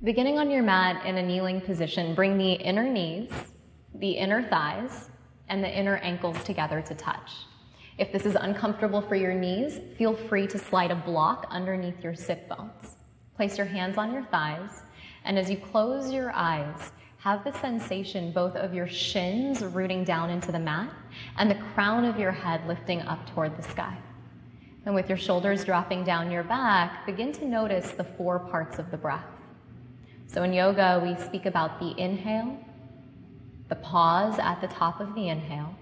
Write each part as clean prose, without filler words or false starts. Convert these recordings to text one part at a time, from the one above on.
Beginning on your mat in a kneeling position, bring the inner knees, the inner thighs, and the inner ankles together to touch. If this is uncomfortable for your knees, feel free to slide a block underneath your sit bones. Place your hands on your thighs, and as you close your eyes, have the sensation both of your shins rooting down into the mat and the crown of your head lifting up toward the sky. And with your shoulders dropping down your back, begin to notice the 4 parts of the breath. So in yoga, we speak about the inhale, the pause at the top of the inhale,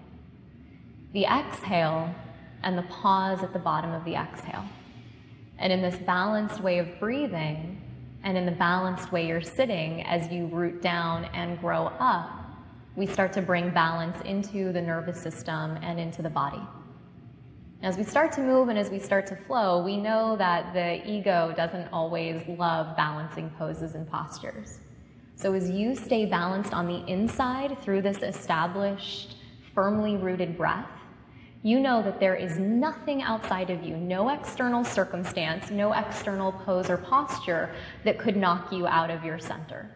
the exhale, and the pause at the bottom of the exhale. And in this balanced way of breathing, and in the balanced way you're sitting, as you root down and grow up, we start to bring balance into the nervous system and into the body. As we start to move and as we start to flow, we know that the ego doesn't always love balancing poses and postures. So as you stay balanced on the inside through this established, firmly rooted breath, you know that there is nothing outside of you, no external circumstance, no external pose or posture that could knock you out of your center.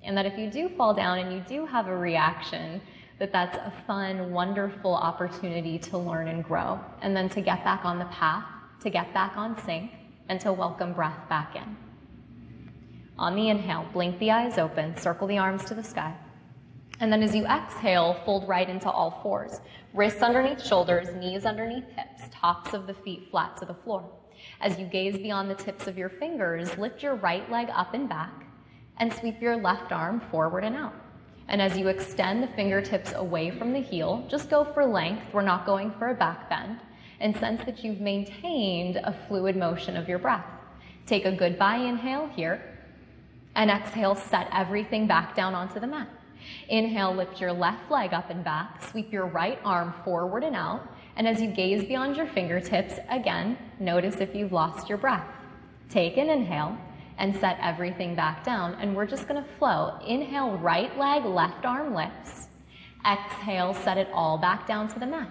And that if you do fall down and you do have a reaction, that's a fun, wonderful opportunity to learn and grow, and then to get back on the path, to get back on sync, and to welcome breath back in. On the inhale, blink the eyes open, circle the arms to the sky. And then as you exhale, fold right into all 4s. Wrists underneath shoulders, knees underneath hips, tops of the feet flat to the floor. As you gaze beyond the tips of your fingers, lift your right leg up and back, and sweep your left arm forward and out. And as you extend the fingertips away from the heel, just go for length, we're not going for a back bend, and sense that you've maintained a fluid motion of your breath. Take a goodbye inhale here, and exhale, set everything back down onto the mat. Inhale, lift your left leg up and back, sweep your right arm forward and out, and as you gaze beyond your fingertips, again, notice if you've lost your breath. Take an inhale, and set everything back down, and we're just gonna flow. Inhale, right leg, left arm lifts. Exhale, set it all back down to the mat.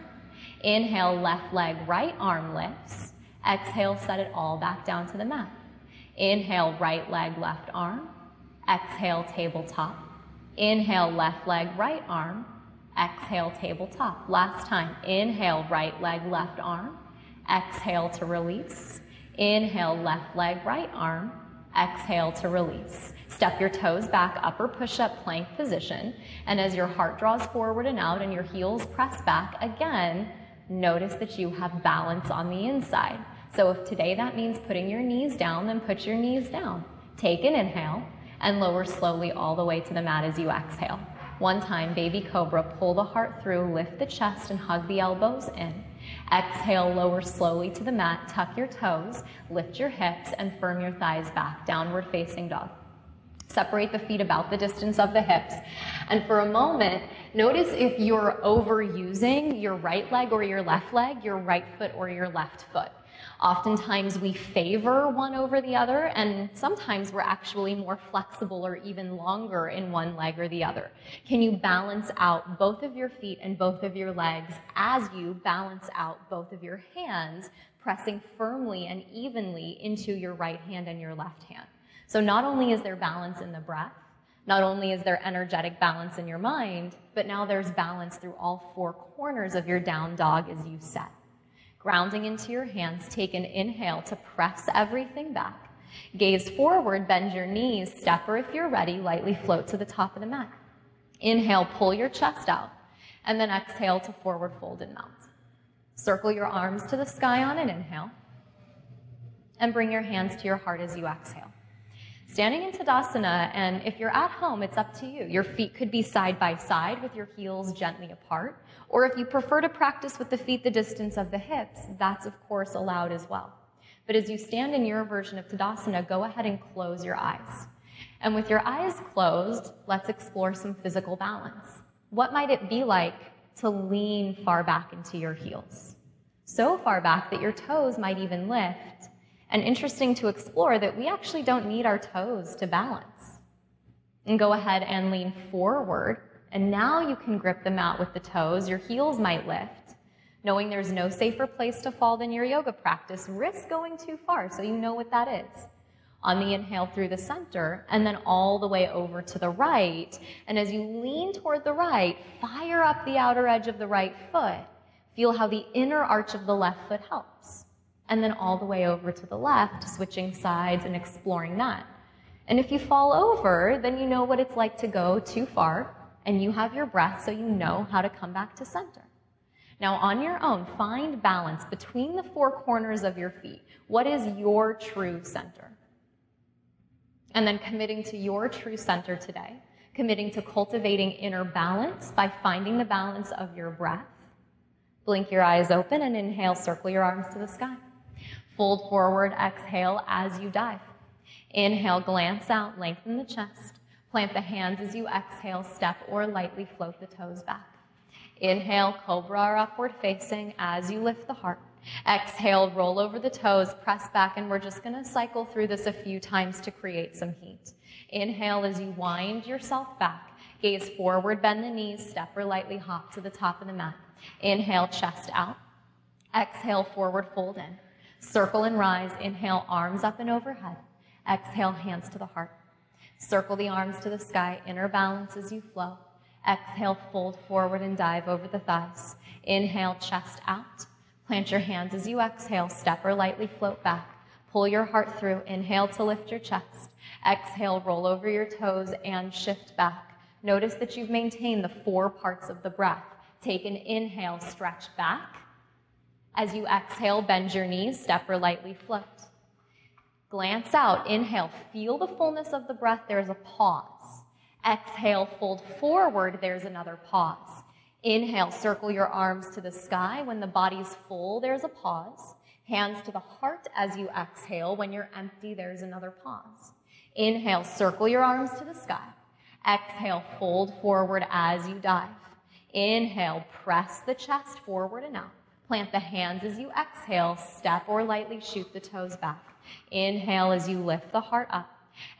Inhale, left leg, right arm lifts. Exhale, set it all back down to the mat. Inhale, right leg, left arm. Exhale, tabletop. Inhale, left leg, right arm. Exhale, tabletop. Last time. Inhale, right leg, left arm. Exhale to release. Inhale, left leg, right arm. Exhale to release. Step your toes back, upper push-up plank position. And as your heart draws forward and out and your heels press back, again, notice that you have balance on the inside. So if today that means putting your knees down, then put your knees down. Take an inhale and lower slowly all the way to the mat as you exhale. One time, baby cobra, pull the heart through, lift the chest and hug the elbows in. Exhale, lower slowly to the mat, tuck your toes, lift your hips, and firm your thighs back, downward facing dog. Separate the feet about the distance of the hips. And for a moment, notice if you're overusing your right leg or your left leg, your right foot or your left foot. Oftentimes we favor one over the other, and sometimes we're actually more flexible or even longer in one leg or the other. Can you balance out both of your feet and both of your legs as you balance out both of your hands, pressing firmly and evenly into your right hand and your left hand? So not only is there balance in the breath, not only is there energetic balance in your mind, but now there's balance through all 4 corners of your down dog as you set. Grounding into your hands, take an inhale to press everything back. Gaze forward, bend your knees, step, or if you're ready, lightly float to the top of the mat. Inhale, pull your chest out, and then exhale to forward fold and mount. Circle your arms to the sky on an inhale, and bring your hands to your heart as you exhale. Standing in Tadasana, and if you're at home, it's up to you. Your feet could be side by side with your heels gently apart, or if you prefer to practice with the feet the distance of the hips, that's of course allowed as well. But as you stand in your version of Tadasana, go ahead and close your eyes. And with your eyes closed, let's explore some physical balance. What might it be like to lean far back into your heels? So far back that your toes might even lift. And interesting to explore that we actually don't need our toes to balance. And go ahead and lean forward, and now you can grip the mat with the toes. Your heels might lift. Knowing there's no safer place to fall than your yoga practice, risk going too far, so you know what that is. On the inhale through the center, and then all the way over to the right. And as you lean toward the right, fire up the outer edge of the right foot. Feel how the inner arch of the left foot helps. And then all the way over to the left, switching sides and exploring that. And if you fall over, then you know what it's like to go too far, and you have your breath, so you know how to come back to center. Now, on your own, find balance between the four corners of your feet. What is your true center? And then committing to your true center today, committing to cultivating inner balance by finding the balance of your breath. Blink your eyes open and inhale, circle your arms to the sky. Fold forward, exhale as you dive. Inhale, glance out, lengthen the chest. Plant the hands as you exhale, step or lightly float the toes back. Inhale, cobra or upward facing as you lift the heart. Exhale, roll over the toes, press back, and we're just going to cycle through this a few times to create some heat. Inhale as you wind yourself back. Gaze forward, bend the knees, step or lightly hop to the top of the mat. Inhale, chest out. Exhale, forward fold in. Circle and rise. Inhale, arms up and overhead. Exhale, hands to the heart. Circle the arms to the sky, inner balance as you flow. Exhale, fold forward and dive over the thighs. Inhale, chest out. Plant your hands as you exhale, step or lightly float back. Pull your heart through. Inhale to lift your chest. Exhale, roll over your toes and shift back. Notice that you've maintained the four parts of the breath. Take an inhale, stretch back. As you exhale, bend your knees, step or lightly float. Glance out, inhale, feel the fullness of the breath, there's a pause. Exhale, fold forward, there's another pause. Inhale, circle your arms to the sky. When the body's full, there's a pause. Hands to the heart as you exhale. When you're empty, there's another pause. Inhale, circle your arms to the sky. Exhale, fold forward as you dive. Inhale, press the chest forward and out. Plant the hands as you exhale, step or lightly shoot the toes back. Inhale as you lift the heart up.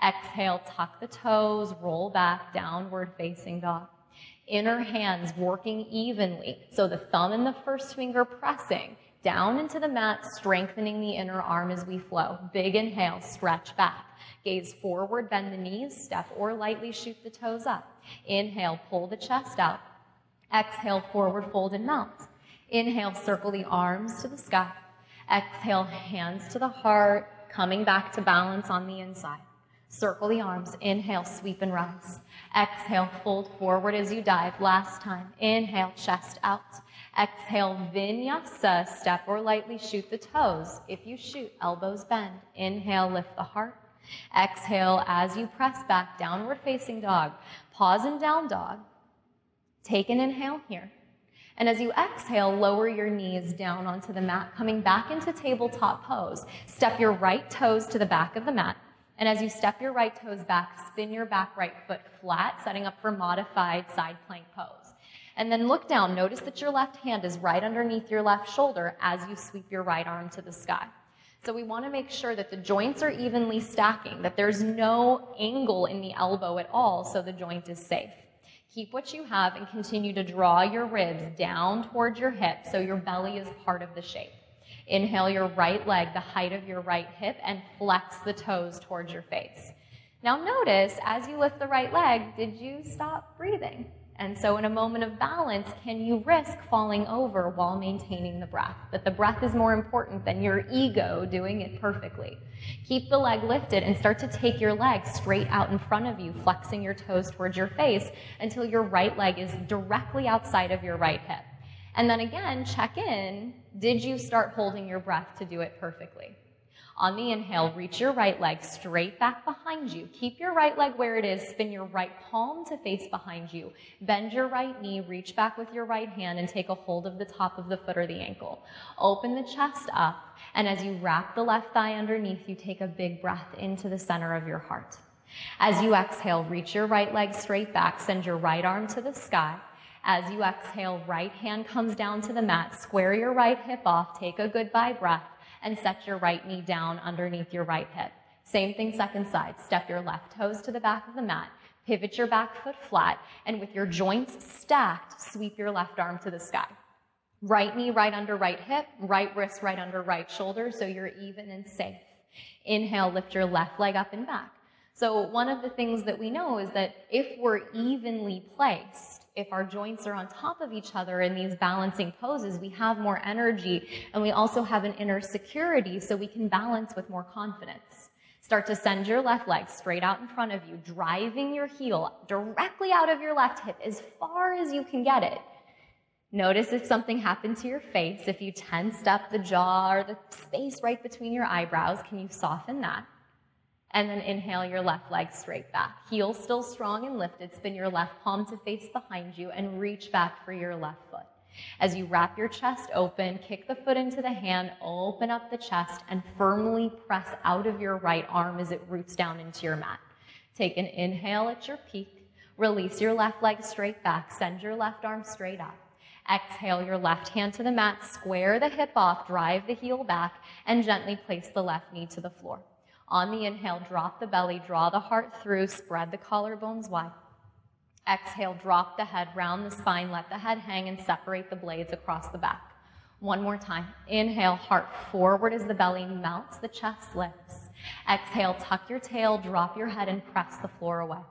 Exhale, tuck the toes, roll back, downward facing dog. Inner hands working evenly, so the thumb and the first finger pressing down into the mat, strengthening the inner arm as we flow. Big inhale, stretch back. Gaze forward, bend the knees, step or lightly shoot the toes up. Inhale, pull the chest out. Exhale, forward fold and mount. Inhale, circle the arms to the sky. Exhale, hands to the heart, coming back to balance on the inside. Circle the arms. Inhale, sweep and rise. Exhale, fold forward as you dive. Last time. Inhale, chest out. Exhale, vinyasa. Step or lightly shoot the toes. If you shoot, elbows bend. Inhale, lift the heart. Exhale, as you press back, downward facing dog. Pause and down dog. Take an inhale here. And as you exhale, lower your knees down onto the mat, coming back into tabletop pose. Step your right toes to the back of the mat. And as you step your right toes back, spin your back right foot flat, setting up for modified side plank pose. And then look down. Notice that your left hand is right underneath your left shoulder as you sweep your right arm to the sky. So we want to make sure that the joints are evenly stacking, that there's no angle in the elbow at all, so the joint is safe. Keep what you have and continue to draw your ribs down towards your hip so your belly is part of the shape. Inhale your right leg, the height of your right hip, and flex the toes towards your face. Now notice, as you lift the right leg, did you stop breathing? And so in a moment of balance, can you risk falling over while maintaining the breath? That the breath is more important than your ego doing it perfectly. Keep the leg lifted and start to take your leg straight out in front of you, flexing your toes towards your face until your right leg is directly outside of your right hip. And then again, check in. Did you start holding your breath to do it perfectly? On the inhale, reach your right leg straight back behind you. Keep your right leg where it is. Spin your right palm to face behind you. Bend your right knee, reach back with your right hand, and take a hold of the top of the foot or the ankle. Open the chest up, and as you wrap the left thigh underneath, you take a big breath into the center of your heart. As you exhale, reach your right leg straight back. Send your right arm to the sky. As you exhale, right hand comes down to the mat. Square your right hip off. Take a goodbye breath. And set your right knee down underneath your right hip. Same thing, second side. Step your left toes to the back of the mat. Pivot your back foot flat. And with your joints stacked, sweep your left arm to the sky. Right knee right under right hip. Right wrist right under right shoulder so you're even and safe. Inhale, lift your left leg up and back. So one of the things that we know is that if we're evenly placed, if our joints are on top of each other in these balancing poses, we have more energy and we also have an inner security so we can balance with more confidence. Start to send your left leg straight out in front of you, driving your heel directly out of your left hip as far as you can get it. Notice if something happened to your face, if you tensed up the jaw or the space right between your eyebrows, can you soften that? And then inhale your left leg straight back. Heel still strong and lifted. Spin your left palm to face behind you and reach back for your left foot. As you wrap your chest open, kick the foot into the hand, open up the chest, and firmly press out of your right arm as it roots down into your mat. Take an inhale at your peak. Release your left leg straight back. Send your left arm straight up. Exhale your left hand to the mat, square the hip off, drive the heel back, and gently place the left knee to the floor. On the inhale, drop the belly, draw the heart through, spread the collarbones wide. Exhale, drop the head, round the spine, let the head hang, and separate the blades across the back. One more time. Inhale, heart forward as the belly melts, the chest lifts. Exhale, tuck your tail, drop your head, and press the floor away.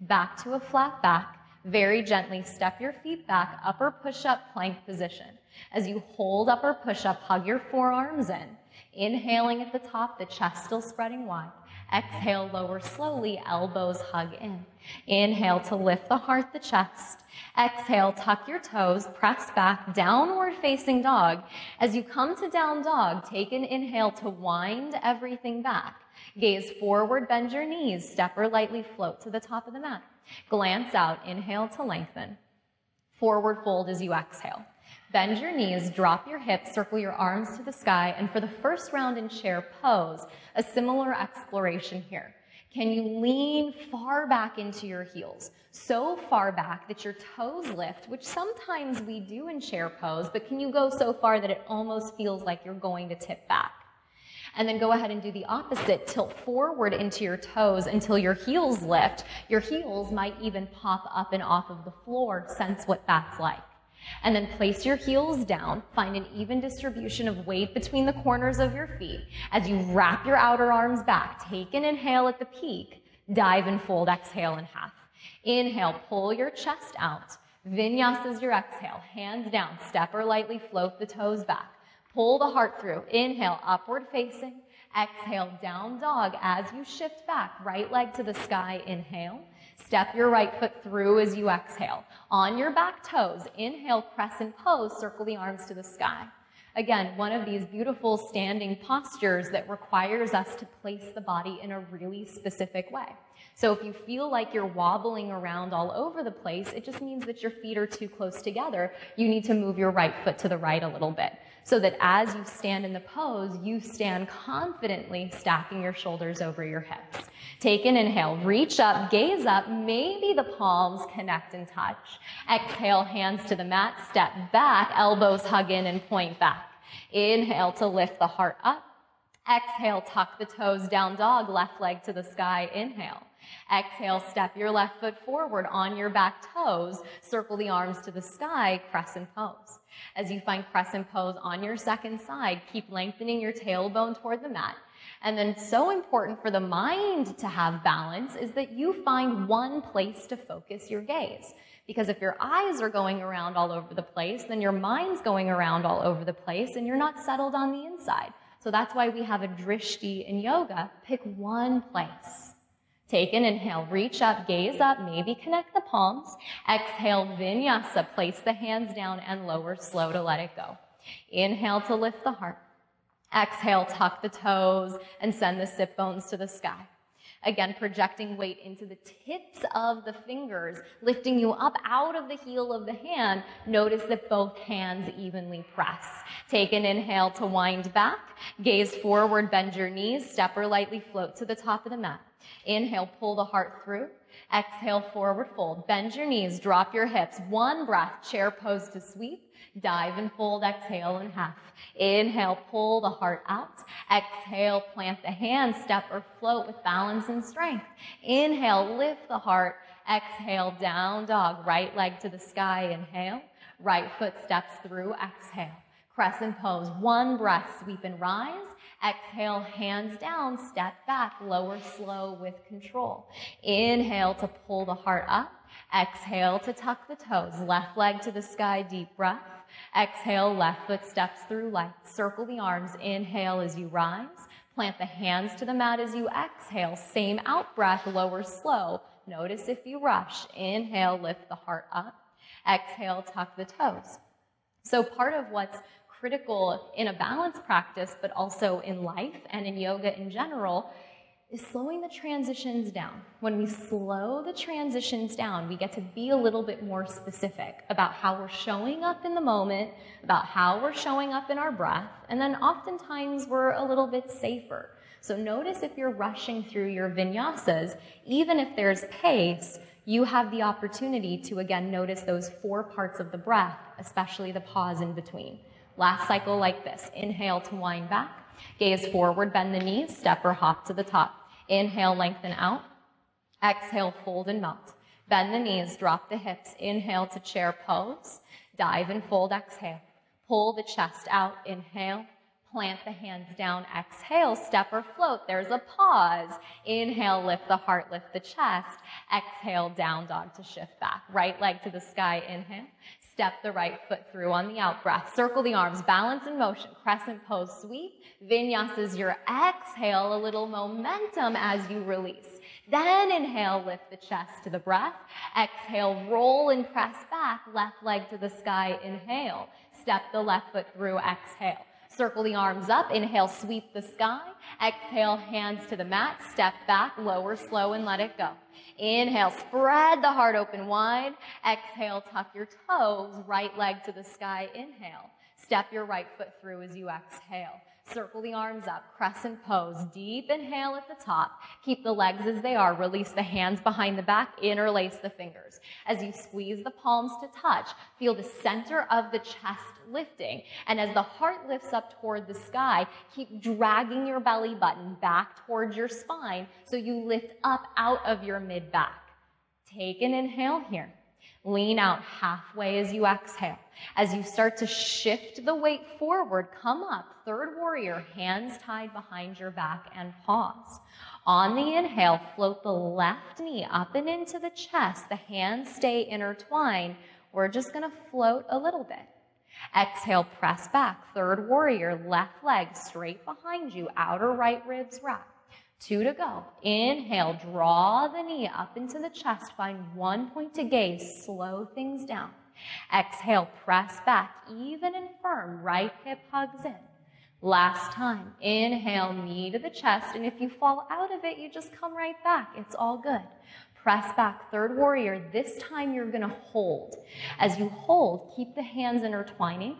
Back to a flat back. Very gently step your feet back, upper push-up plank position. As you hold upper push-up, hug your forearms in. Inhaling at the top, the chest still spreading wide. Exhale, lower slowly, elbows hug in. Inhale to lift the heart, the chest. Exhale, tuck your toes, press back, downward facing dog. As you come to down dog, take an inhale to wind everything back. Gaze forward, bend your knees, step or lightly float to the top of the mat. Glance out, inhale to lengthen. Forward fold as you exhale. Bend your knees, drop your hips, circle your arms to the sky, and for the first round in chair pose, a similar exploration here. Can you lean far back into your heels? So far back that your toes lift, which sometimes we do in chair pose, but can you go so far that it almost feels like you're going to tip back? And then go ahead and do the opposite. Tilt forward into your toes until your heels lift. Your heels might even pop up and off of the floor. Sense what that's like. And then place your heels down. Find an even distribution of weight between the corners of your feet. As you wrap your outer arms back, take an inhale at the peak. Dive and fold, exhale in half. Inhale, pull your chest out. Vinyasa is your exhale. Hands down, step or lightly float the toes back. Pull the heart through. Inhale, upward facing. Exhale, down dog. As you shift back, right leg to the sky, inhale. Step your right foot through as you exhale. On your back toes, inhale, crescent pose, circle the arms to the sky. Again, one of these beautiful standing postures that requires us to place the body in a really specific way. So if you feel like you're wobbling around all over the place, it just means that your feet are too close together. You need to move your right foot to the right a little bit so that as you stand in the pose, you stand confidently stacking your shoulders over your hips. Take an inhale, reach up, gaze up, maybe the palms connect and touch. Exhale, hands to the mat, step back, elbows hug in and point back. Inhale to lift the heart up. Exhale, tuck the toes, down dog, left leg to the sky, inhale. Exhale, step your left foot forward on your back toes, circle the arms to the sky, crescent pose. As you find crescent pose on your second side, keep lengthening your tailbone toward the mat. And then so important for the mind to have balance is that you find one place to focus your gaze. Because if your eyes are going around all over the place, then your mind's going around all over the place and you're not settled on the inside. So that's why we have a drishti in yoga. Pick one place. Take an inhale, reach up, gaze up, maybe connect the palms. Exhale, vinyasa, place the hands down and lower slow to let it go. Inhale to lift the heart. Exhale, tuck the toes and send the sit bones to the sky. Again, projecting weight into the tips of the fingers, lifting you up out of the heel of the hand. Notice that both hands evenly press. Take an inhale to wind back. Gaze forward, bend your knees, step or lightly float to the top of the mat. Inhale, pull the heart through. Exhale, forward fold. Bend your knees, drop your hips. One breath, chair pose to sweep. Dive and fold, exhale in half. Inhale, pull the heart out. Exhale, plant the hands, step or float with balance and strength. Inhale, lift the heart. Exhale, down dog. Right leg to the sky, inhale. Right foot steps through, exhale. Crescent pose, one breath, sweep and rise. Exhale, hands down, step back, lower slow with control. Inhale to pull the heart up. Exhale to tuck the toes, left leg to the sky, deep breath. Exhale, left foot steps through light. Circle the arms, inhale as you rise. Plant the hands to the mat as you exhale. Same out breath, lower slow. Notice if you rush. Inhale, lift the heart up. Exhale, tuck the toes. So part of what's critical in a balance practice, but also in life and in yoga in general, is slowing the transitions down. When we slow the transitions down, we get to be a little bit more specific about how we're showing up in the moment, about how we're showing up in our breath, and then oftentimes we're a little bit safer. So notice if you're rushing through your vinyasas, even if there's pace, you have the opportunity to again notice those 4 parts of the breath, especially the pause in between. Last cycle like this. Inhale to wind back. Gaze forward, bend the knees, step or hop to the top. Inhale, lengthen out. Exhale, fold and melt. Bend the knees, drop the hips. Inhale to chair pose. Dive and fold, exhale. Pull the chest out, inhale. Plant the hands down, exhale, step or float. There's a pause. Inhale, lift the heart, lift the chest. Exhale, down dog to shift back. Right leg to the sky, inhale. Step the right foot through on the out breath. Circle the arms, balance in motion. Crescent pose, sweep. Vinyasas your exhale, a little momentum as you release. Then inhale, lift the chest to the breath. Exhale, roll and press back. Left leg to the sky, inhale. Step the left foot through, exhale. Circle the arms up, inhale, sweep the sky. Exhale, hands to the mat, step back, lower slow and let it go. Inhale, spread the heart open wide. Exhale, tuck your toes, right leg to the sky, inhale. Step your right foot through as you exhale. Circle the arms up, crescent pose, deep inhale at the top. Keep the legs as they are, release the hands behind the back, interlace the fingers. As you squeeze the palms to touch, feel the center of the chest lifting. And as the heart lifts up toward the sky, keep dragging your belly button back towards your spine so you lift up out of your mid-back. Take an inhale here. Lean out halfway as you exhale. As you start to shift the weight forward, come up, third warrior, hands tied behind your back and pause. On the inhale, float the left knee up and into the chest. The hands stay intertwined. We're just going to float a little bit. Exhale, press back, third warrior, left leg straight behind you, outer right ribs wrap. 2 to go. Inhale, draw the knee up into the chest. Find 1 point to gaze. Slow things down. Exhale, press back, even and firm. Right hip hugs in. Last time. Inhale, knee to the chest. And if you fall out of it, you just come right back. It's all good. Press back, third warrior. This time you're going to hold. As you hold, keep the hands intertwining.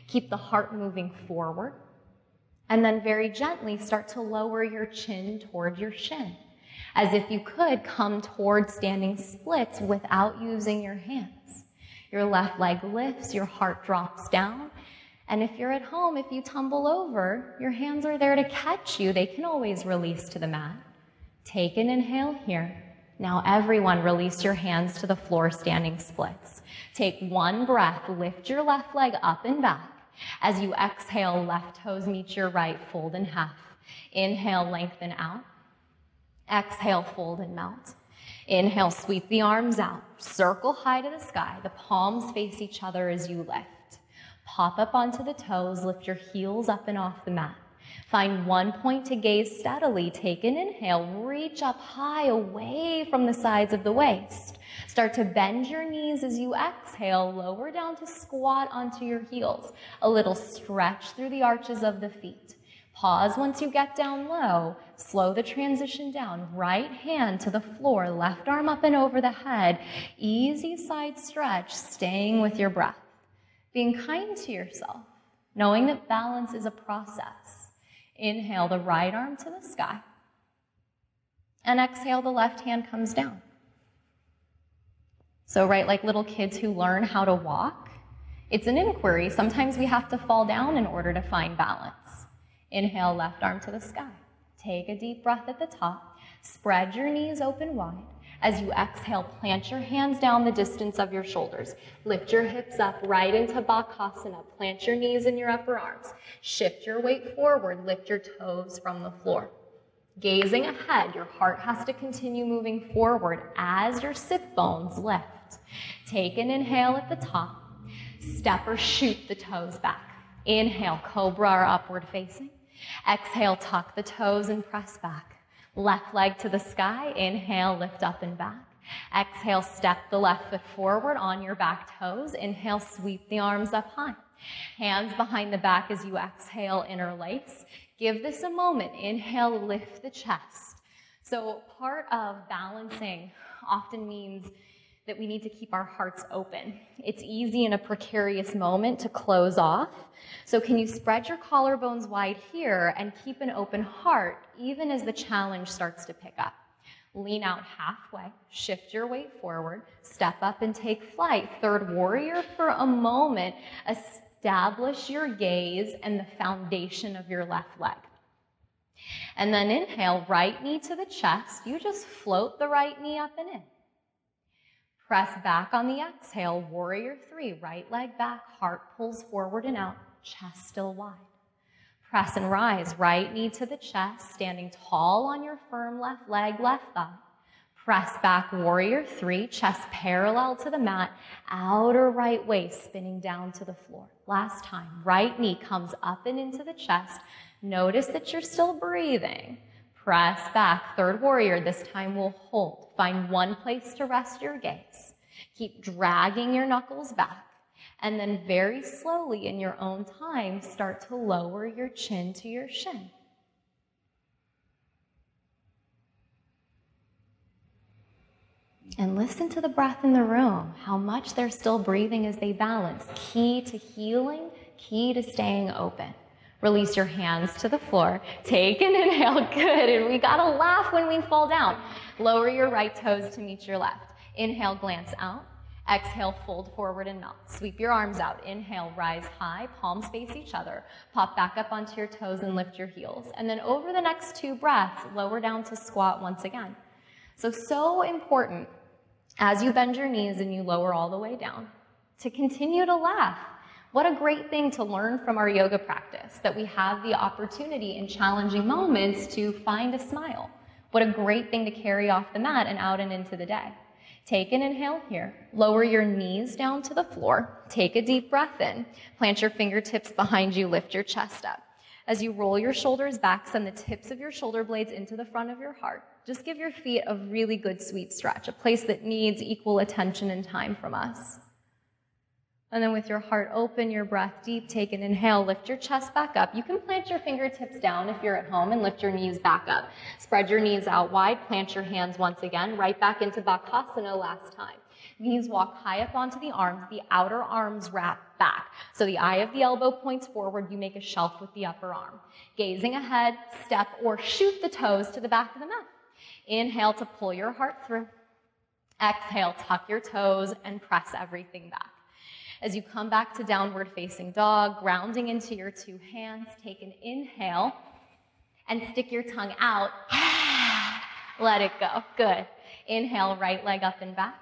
Keep the heart moving forward. And then very gently start to lower your chin toward your shin. As if you could come toward standing splits without using your hands. Your left leg lifts, your heart drops down. And if you're at home, if you tumble over, your hands are there to catch you. They can always release to the mat. Take an inhale here. Now everyone release your hands to the floor, standing splits. Take 1 breath, lift your left leg up and back. As you exhale, left toes meet your right, fold in half. Inhale, lengthen out. Exhale, fold and melt. Inhale, sweep the arms out. Circle high to the sky. The palms face each other as you lift. Pop up onto the toes, lift your heels up and off the mat. Find 1 point to gaze steadily. Take an inhale, reach up high away from the sides of the waist. Start to bend your knees as you exhale, lower down to squat onto your heels. A little stretch through the arches of the feet. Pause once you get down low. Slow the transition down. Right hand to the floor, left arm up and over the head. Easy side stretch, staying with your breath. Being kind to yourself, knowing that balance is a process. Inhale the right arm to the sky. And exhale, the left hand comes down. So right, like little kids who learn how to walk, it's an inquiry. Sometimes we have to fall down in order to find balance. Inhale, left arm to the sky. Take a deep breath at the top. Spread your knees open wide. As you exhale, plant your hands down the distance of your shoulders. Lift your hips up right into Bakasana. Plant your knees in your upper arms. Shift your weight forward. Lift your toes from the floor. Gazing ahead, your heart has to continue moving forward as your sit bones lift. Take an inhale at the top. Step or shoot the toes back. Inhale, cobra or upward facing. Exhale, tuck the toes and press back. Left leg to the sky. Inhale, lift up and back. Exhale, step the left foot forward on your back toes. Inhale, sweep the arms up high. Hands behind the back as you exhale, interlace. Give this a moment. Inhale, lift the chest. So part of balancing often means that we need to keep our hearts open. It's easy in a precarious moment to close off. So can you spread your collarbones wide here and keep an open heart even as the challenge starts to pick up? Lean out halfway, shift your weight forward, step up and take flight. Third warrior for a moment. Establish your gaze and the foundation of your left leg. And then inhale, right knee to the chest. You just float the right knee up and in. Press back on the exhale, warrior three, right leg back, heart pulls forward and out, chest still wide. Press and rise, right knee to the chest, standing tall on your firm left leg, left thigh. Press back, warrior three, chest parallel to the mat, outer right waist spinning down to the floor. Last time, right knee comes up and into the chest. Notice that you're still breathing. Press back, third warrior, this time we'll hold. Find one place to rest your gaze. Keep dragging your knuckles back. And then very slowly in your own time, start to lower your chin to your shin. And listen to the breath in the room, how much they're still breathing as they balance. Key to healing, key to staying open. Release your hands to the floor. Take an inhale, good. And we gotta laugh when we fall down. Lower your right toes to meet your left. Inhale, glance out. Exhale, fold forward and melt. Sweep your arms out. Inhale, rise high, palms face each other. Pop back up onto your toes and lift your heels. And then over the next 2 breaths, lower down to squat once again. So important as you bend your knees and you lower all the way down to continue to laugh. What a great thing to learn from our yoga practice, that we have the opportunity in challenging moments to find a smile. What a great thing to carry off the mat and out and into the day. Take an inhale here. Lower your knees down to the floor. Take a deep breath in. Plant your fingertips behind you. Lift your chest up. As you roll your shoulders back, send the tips of your shoulder blades into the front of your heart. Just give your feet a really good sweet stretch, a place that needs equal attention and time from us. And then with your heart open, your breath deep, take an inhale, lift your chest back up. You can plant your fingertips down if you're at home and lift your knees back up. Spread your knees out wide, plant your hands once again, right back into Bakasana last time. Knees walk high up onto the arms, the outer arms wrap back. So the eye of the elbow points forward, you make a shelf with the upper arm. Gazing ahead, step or shoot the toes to the back of the mat. Inhale to pull your heart through. Exhale, tuck your toes and press everything back. As you come back to downward facing dog, grounding into your 2 hands, take an inhale and stick your tongue out. Let it go. Good. Inhale, right leg up and back.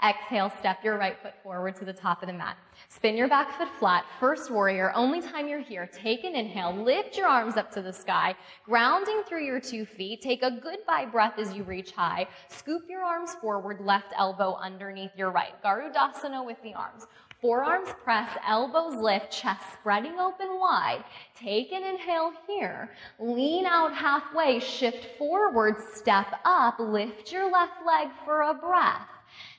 Exhale, step your right foot forward to the top of the mat. Spin your back foot flat. First warrior, only time you're here. Take an inhale, lift your arms up to the sky, grounding through your 2 feet. Take a goodbye breath as you reach high. Scoop your arms forward, left elbow underneath your right. Garudasana with the arms. Forearms press, elbows lift, chest spreading open wide. Take an inhale here. Lean out halfway, shift forward, step up, lift your left leg for a breath.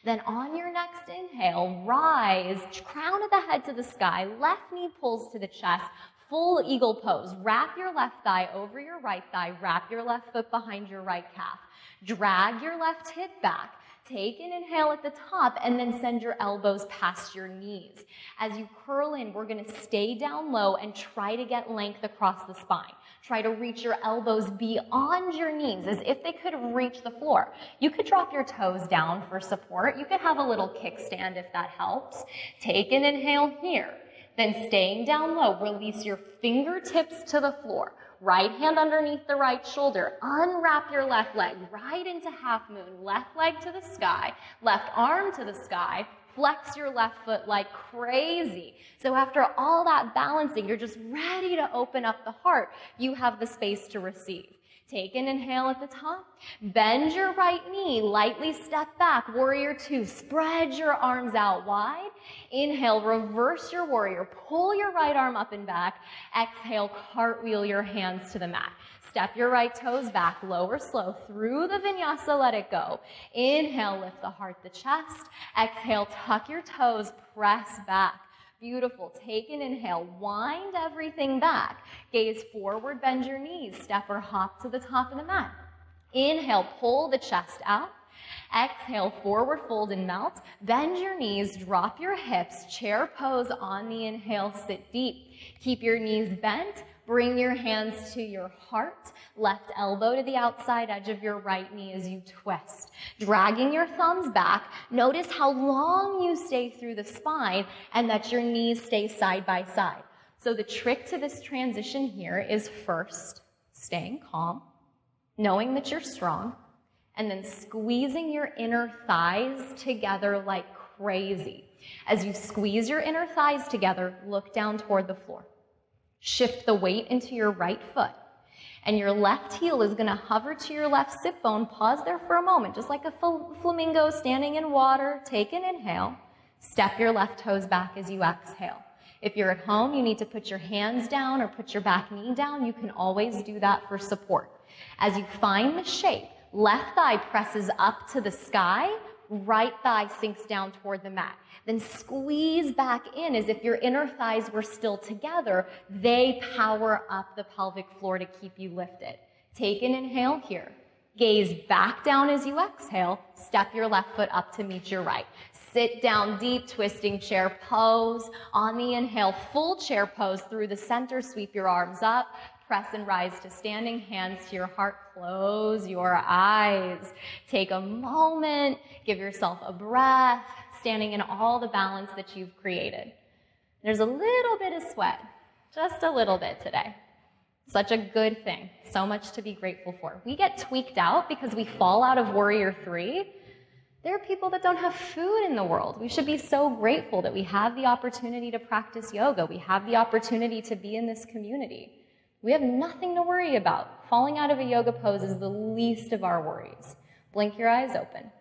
Then on your next inhale, rise, crown of the head to the sky, left knee pulls to the chest, full eagle pose. Wrap your left thigh over your right thigh, wrap your left foot behind your right calf. Drag your left hip back. Take an inhale at the top and then send your elbows past your knees. As you curl in, we're going to stay down low and try to get length across the spine. Try to reach your elbows beyond your knees as if they could reach the floor. You could drop your toes down for support. You could have a little kickstand if that helps. Take an inhale here. Then staying down low, release your fingertips to the floor. Right hand underneath the right shoulder. Unwrap your left leg right into half moon. Left leg to the sky. Left arm to the sky. Flex your left foot like crazy. So after all that balancing, you're just ready to open up the heart. You have the space to receive. Take an inhale at the top. Bend your right knee. Lightly step back. Warrior two. Spread your arms out wide. Inhale, reverse your warrior. Pull your right arm up and back. Exhale, cartwheel your hands to the mat. Step your right toes back, lower slow through the vinyasa, let it go. Inhale, lift the heart, the chest. Exhale, tuck your toes, press back. Beautiful. Take an inhale, wind everything back. Gaze forward, bend your knees. Step or hop to the top of the mat. Inhale, pull the chest out. Exhale, forward fold and melt. Bend your knees, drop your hips. Chair pose on the inhale, sit deep. Keep your knees bent. Bring your hands to your heart. Left elbow to the outside edge of your right knee as you twist. Dragging your thumbs back. Notice how long you stay through the spine and that your knees stay side by side. So the trick to this transition here is first staying calm, knowing that you're strong, and then squeezing your inner thighs together like crazy. As you squeeze your inner thighs together, look down toward the floor. Shift the weight into your right foot. And your left heel is going to hover to your left sit bone. Pause there for a moment, just like a flamingo standing in water. Take an inhale. Step your left toes back as you exhale. If you're at home, you need to put your hands down or put your back knee down. You can always do that for support. As you find the shape, left thigh presses up to the sky. Right thigh sinks down toward the mat. Then squeeze back in as if your inner thighs were still together. They power up the pelvic floor to keep you lifted. Take an inhale here. Gaze back down as you exhale. Step your left foot up to meet your right. Sit down deep, twisting chair pose. On the inhale, full chair pose through the center. Sweep your arms up. Press and rise to standing, hands to your heart, close your eyes. Take a moment, give yourself a breath, standing in all the balance that you've created. There's a little bit of sweat, just a little bit today. Such a good thing, so much to be grateful for. We get tweaked out because we fall out of warrior three. There are people that don't have food in the world. We should be so grateful that we have the opportunity to practice yoga. We have the opportunity to be in this community. We have nothing to worry about. Falling out of a yoga pose is the least of our worries. Blink your eyes open.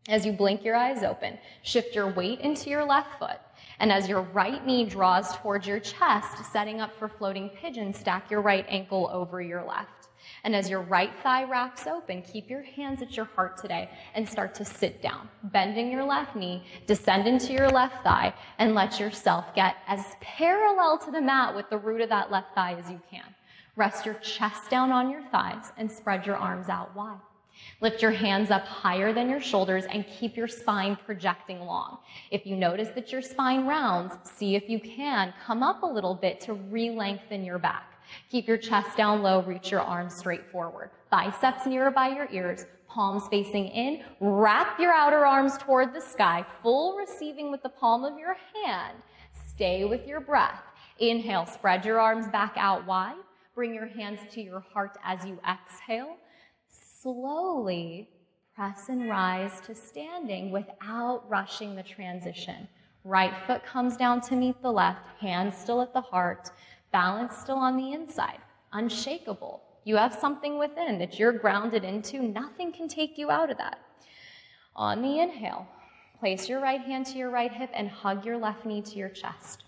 As you blink your eyes open, shift your weight into your left foot. And as your right knee draws towards your chest, setting up for floating pigeon, stack your right ankle over your left. And as your right thigh wraps open, keep your hands at your heart today and start to sit down. Bending your left knee, descend into your left thigh, and let yourself get as parallel to the mat with the root of that left thigh as you can. Rest your chest down on your thighs and spread your arms out wide. Lift your hands up higher than your shoulders and keep your spine projecting long. If you notice that your spine rounds, see if you can come up a little bit to re-lengthen your back. Keep your chest down low, reach your arms straight forward. Biceps nearer by your ears, palms facing in. Wrap your outer arms toward the sky, full receiving with the palm of your hand. Stay with your breath. Inhale, spread your arms back out wide. Bring your hands to your heart as you exhale. Slowly press and rise to standing without rushing the transition. Right foot comes down to meet the left, hands still at the heart, balance still on the inside, unshakable. You have something within that you're grounded into. Nothing can take you out of that. On the inhale, place your right hand to your right hip and hug your left knee to your chest.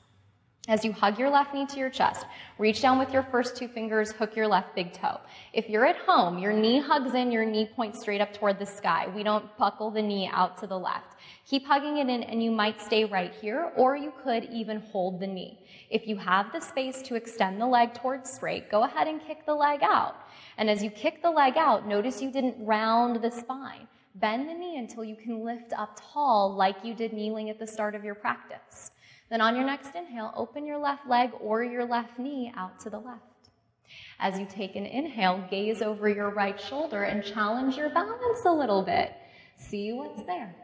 As you hug your left knee to your chest, reach down with your first two fingers, hook your left big toe. If you're at home, your knee hugs in, your knee points straight up toward the sky. We don't buckle the knee out to the left. Keep hugging it in, and you might stay right here, or you could even hold the knee. If you have the space to extend the leg towards straight, go ahead and kick the leg out. And as you kick the leg out, notice you didn't round the spine. Bend the knee until you can lift up tall like you did kneeling at the start of your practice. Then on your next inhale, open your left leg or your left knee out to the left. As you take an inhale, gaze over your right shoulder and challenge your balance a little bit. See what's there.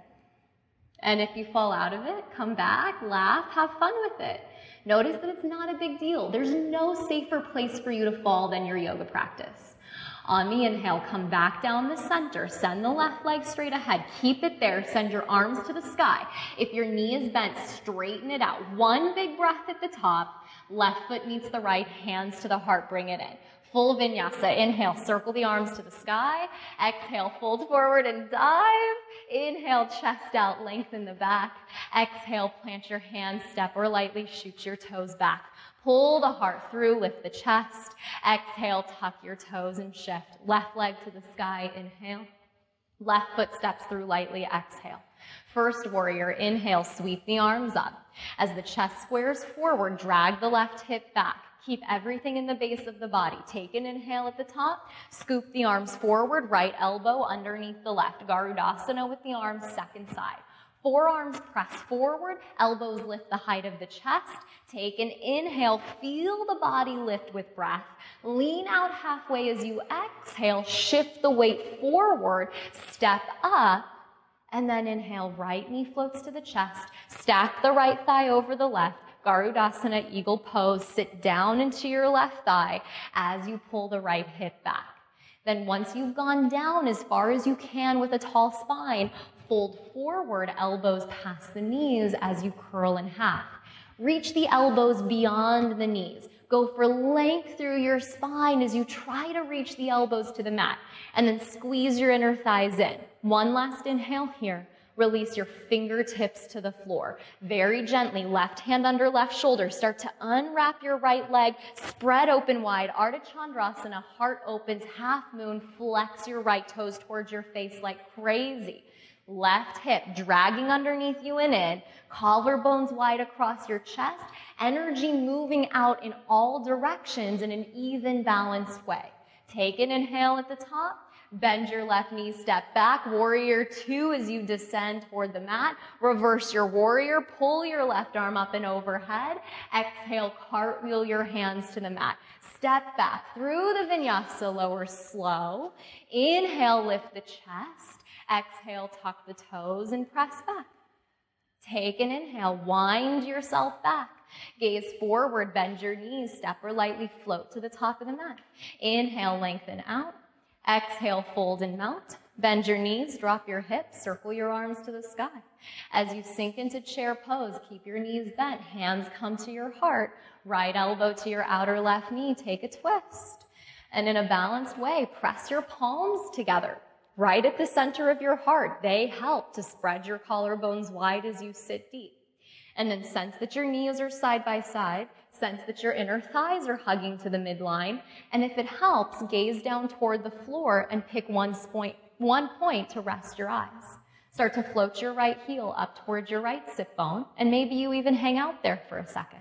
And if you fall out of it, come back, laugh, have fun with it. Notice that it's not a big deal. There's no safer place for you to fall than your yoga practice. On the inhale, come back down the center. Send the left leg straight ahead. Keep it there. Send your arms to the sky. If your knee is bent, straighten it out. One big breath at the top. Left foot meets the right, hands to the heart. Bring it in. Full vinyasa. Inhale, circle the arms to the sky. Exhale, fold forward and dive. Inhale, chest out, lengthen the back. Exhale, plant your hands, step or lightly shoot your toes back. Pull the heart through, lift the chest. Exhale, tuck your toes and shift. Left leg to the sky, inhale. Left foot steps through lightly, exhale. First warrior, inhale, sweep the arms up. As the chest squares forward, drag the left hip back. Keep everything in the base of the body. Take an inhale at the top. Scoop the arms forward, right elbow underneath the left. Garudasana with the arms, second side. Forearms press forward, elbows lift the height of the chest. Take an inhale, feel the body lift with breath. Lean out halfway as you exhale, shift the weight forward, step up, and then inhale, right knee floats to the chest. Stack the right thigh over the left. Garudasana, eagle pose, sit down into your left thigh as you pull the right hip back. Then once you've gone down as far as you can with a tall spine, fold forward, elbows past the knees as you curl in half. Reach the elbows beyond the knees. Go for length through your spine as you try to reach the elbows to the mat. And then squeeze your inner thighs in. One last inhale here. Release your fingertips to the floor. Very gently, left hand under left shoulder. Start to unwrap your right leg. Spread open wide. Ardha Chandrasana. Heart opens. Half moon. Flex your right toes towards your face like crazy. Left hip dragging underneath you and in. Collarbones wide across your chest. Energy moving out in all directions in an even balanced way. Take an inhale at the top. Bend your left knee, step back. Warrior two as you descend toward the mat. Reverse your warrior. Pull your left arm up and overhead. Exhale, cartwheel your hands to the mat. Step back through the vinyasa, lower slow. Inhale, lift the chest. Exhale, tuck the toes and press back. Take an inhale, wind yourself back. Gaze forward, bend your knees, step or lightly float to the top of the mat. Inhale, lengthen out. Exhale, fold and melt. Bend your knees, drop your hips, circle your arms to the sky. As you sink into chair pose, keep your knees bent, hands come to your heart, right elbow to your outer left knee, take a twist. And in a balanced way, press your palms together, right at the center of your heart. They help to spread your collarbones wide as you sit deep. And then sense that your knees are side by side. Sense that your inner thighs are hugging to the midline. And if it helps, gaze down toward the floor and pick one point to rest your eyes. Start to float your right heel up towards your right sit bone, and maybe you even hang out there for a second.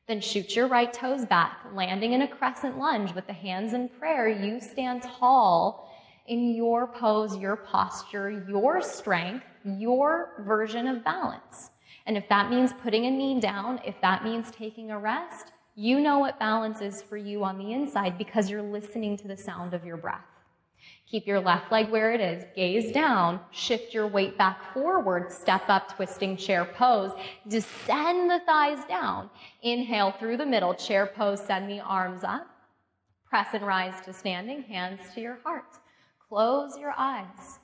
Then shoot your right toes back, landing in a crescent lunge with the hands in prayer. You stand tall in your pose, your posture, your strength, your version of balance. And if that means putting a knee down, if that means taking a rest, you know what balance is for you on the inside because you're listening to the sound of your breath. Keep your left leg where it is, gaze down, shift your weight back forward, step up, twisting chair pose, descend the thighs down. Inhale through the middle, chair pose, send the arms up. Press and rise to standing, hands to your heart. Close your eyes.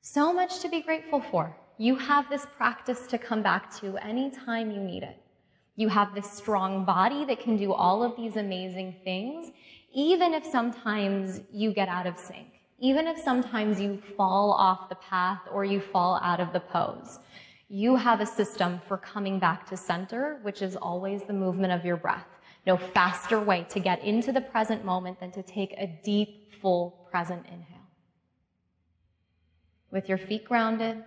So much to be grateful for. You have this practice to come back to anytime you need it. You have this strong body that can do all of these amazing things, even if sometimes you get out of sync, even if sometimes you fall off the path or you fall out of the pose. You have a system for coming back to center, which is always the movement of your breath. No faster way to get into the present moment than to take a deep, full, present inhale. With your feet grounded,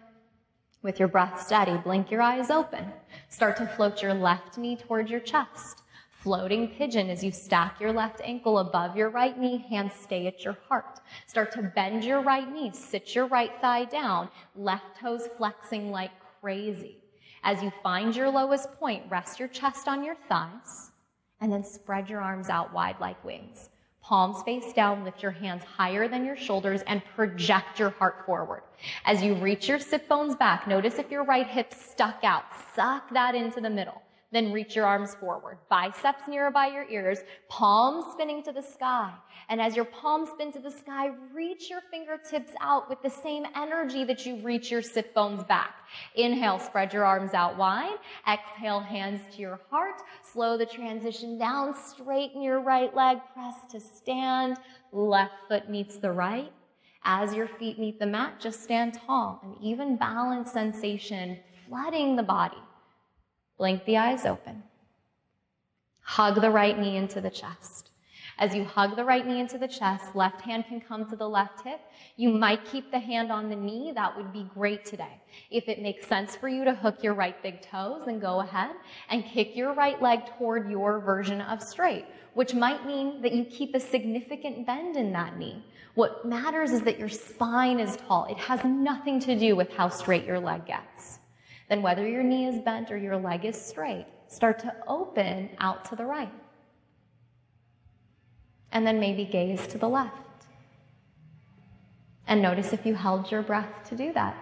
with your breath steady, blink your eyes open. Start to float your left knee towards your chest. Floating pigeon as you stack your left ankle above your right knee, hands stay at your heart. Start to bend your right knee, sit your right thigh down, left toes flexing like crazy. As you find your lowest point, rest your chest on your thighs, and then spread your arms out wide like wings. Palms face down, lift your hands higher than your shoulders and project your heart forward. As you reach your sit bones back, notice if your right hip stuck out. Suck that into the middle. Then reach your arms forward. Biceps nearby your ears, palms spinning to the sky. And as your palms spin to the sky, reach your fingertips out with the same energy that you reach your sit bones back. Inhale, spread your arms out wide. Exhale, hands to your heart. Slow the transition down, straighten your right leg, press to stand. Left foot meets the right. As your feet meet the mat, just stand tall. An even balance sensation flooding the body. Blink the eyes open. Hug the right knee into the chest. As you hug the right knee into the chest, left hand can come to the left hip. You might keep the hand on the knee. That would be great today. If it makes sense for you to hook your right big toes, then go ahead and kick your right leg toward your version of straight, which might mean that you keep a significant bend in that knee. What matters is that your spine is tall. It has nothing to do with how straight your leg gets. Then whether your knee is bent or your leg is straight, start to open out to the right. And then maybe gaze to the left. And notice if you held your breath to do that.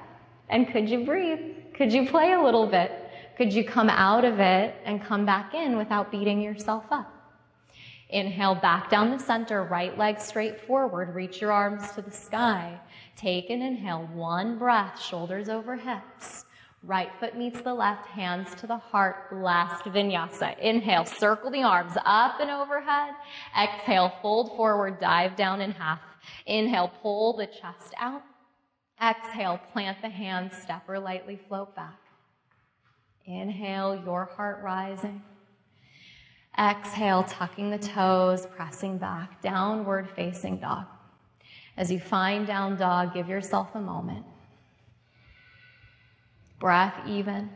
And could you breathe? Could you play a little bit? Could you come out of it and come back in without beating yourself up? Inhale back down the center, right leg straight forward, reach your arms to the sky. Take an inhale, one breath, shoulders over hips. Right foot meets the left, hands to the heart, last vinyasa. Inhale, circle the arms up and overhead. Exhale, fold forward, dive down in half. Inhale, pull the chest out. Exhale, plant the hands, step or lightly float back. Inhale, your heart rising. Exhale, tucking the toes, pressing back, downward facing dog. As you find down dog, give yourself a moment. Breath even.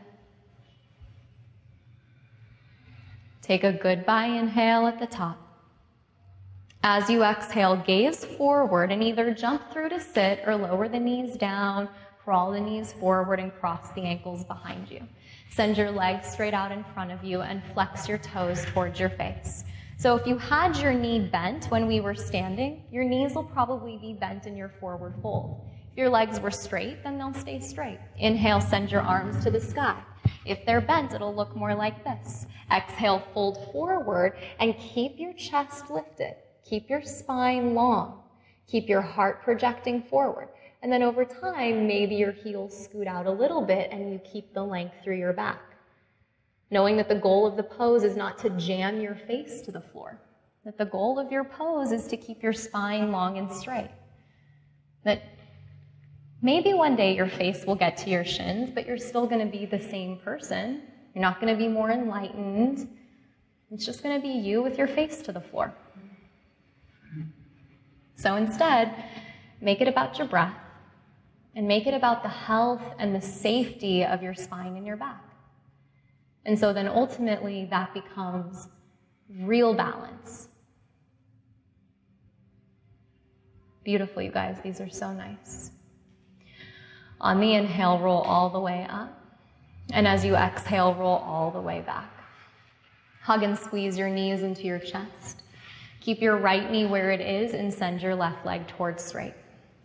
Take a goodbye inhale at the top. As you exhale, gaze forward and either jump through to sit or lower the knees down, crawl the knees forward and cross the ankles behind you. Send your legs straight out in front of you and flex your toes towards your face. So if you had your knee bent when we were standing, your knees will probably be bent in your forward fold. If your legs were straight, then they'll stay straight. Inhale, send your arms to the sky. If they're bent, it'll look more like this. Exhale, fold forward and keep your chest lifted. Keep your spine long. Keep your heart projecting forward. And then over time, maybe your heels scoot out a little bit and you keep the length through your back. Knowing that the goal of the pose is not to jam your face to the floor. That the goal of your pose is to keep your spine long and straight. That maybe one day your face will get to your shins, but you're still going to be the same person. You're not going to be more enlightened. It's just going to be you with your face to the floor. So instead, make it about your breath and make it about the health and the safety of your spine and your back. And so then ultimately that becomes real balance. Beautiful, you guys. These are so nice. On the inhale, roll all the way up. And as you exhale, roll all the way back. Hug and squeeze your knees into your chest. Keep your right knee where it is and send your left leg towards straight.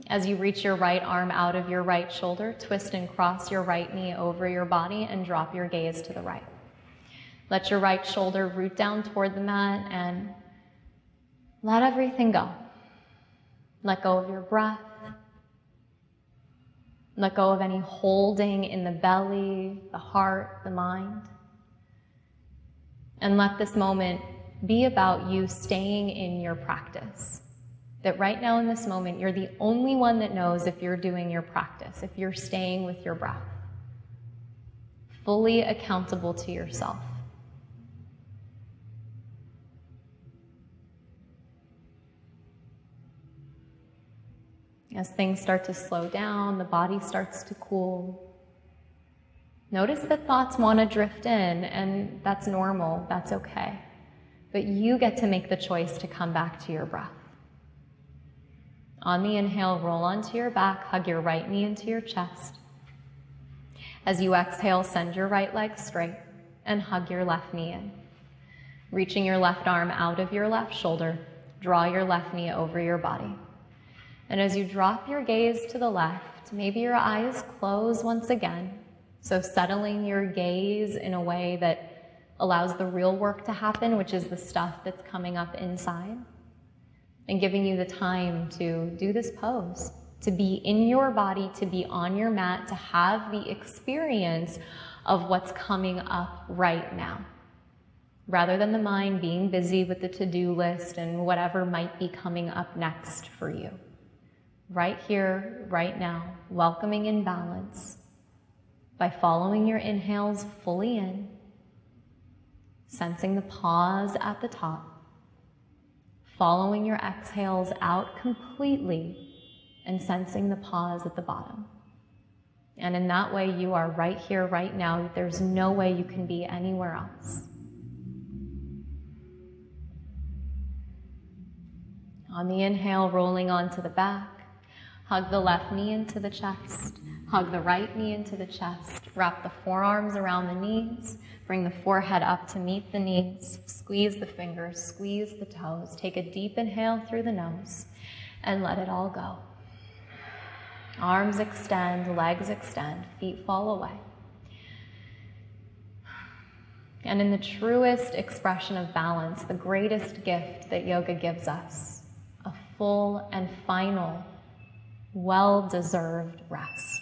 As you reach your right arm out of your right shoulder, twist and cross your right knee over your body and drop your gaze to the right. Let your right shoulder root down toward the mat and let everything go. Let go of your breath. Let go of any holding in the belly, the heart, the mind. And let this moment be about you staying in your practice. That right now in this moment, you're the only one that knows if you're doing your practice, if you're staying with your breath. Fully accountable to yourself. As things start to slow down, the body starts to cool. Notice that thoughts want to drift in, and that's normal, that's okay. But you get to make the choice to come back to your breath. On the inhale, roll onto your back, hug your right knee into your chest. As you exhale, send your right leg straight and hug your left knee in. Reaching your left arm out of your left shoulder, draw your left knee over your body. And as you drop your gaze to the left, maybe your eyes close once again. So settling your gaze in a way that allows the real work to happen, which is the stuff that's coming up inside. And giving you the time to do this pose, to be in your body, to be on your mat, to have the experience of what's coming up right now. Rather than the mind being busy with the to-do list and whatever might be coming up next for you. Right here, right now, welcoming in balance by following your inhales fully in, sensing the pause at the top, following your exhales out completely and sensing the pause at the bottom. And in that way, you are right here, right now. There's no way you can be anywhere else. On the inhale, rolling onto the back, hug the left knee into the chest, hug the right knee into the chest, wrap the forearms around the knees, bring the forehead up to meet the knees, squeeze the fingers, squeeze the toes, take a deep inhale through the nose, and let it all go. Arms extend, legs extend, feet fall away. And in the truest expression of balance, the greatest gift that yoga gives us, a full and final, well-deserved rest.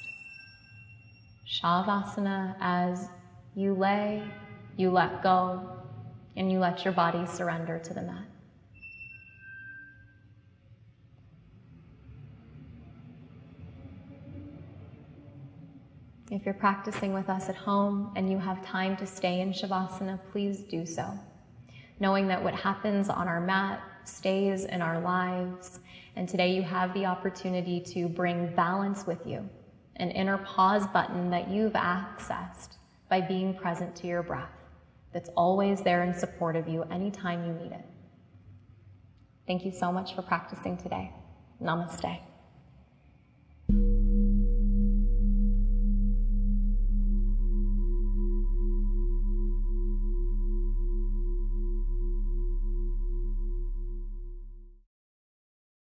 Shavasana, as you lay, you let go, and you let your body surrender to the mat. If you're practicing with us at home and you have time to stay in Shavasana, please do so. Knowing that what happens on our mat stays in our lives, and today you have the opportunity to bring balance with you, an inner pause button that you've accessed by being present to your breath, that's always there in support of you anytime you need it. Thank you so much for practicing today. Namaste.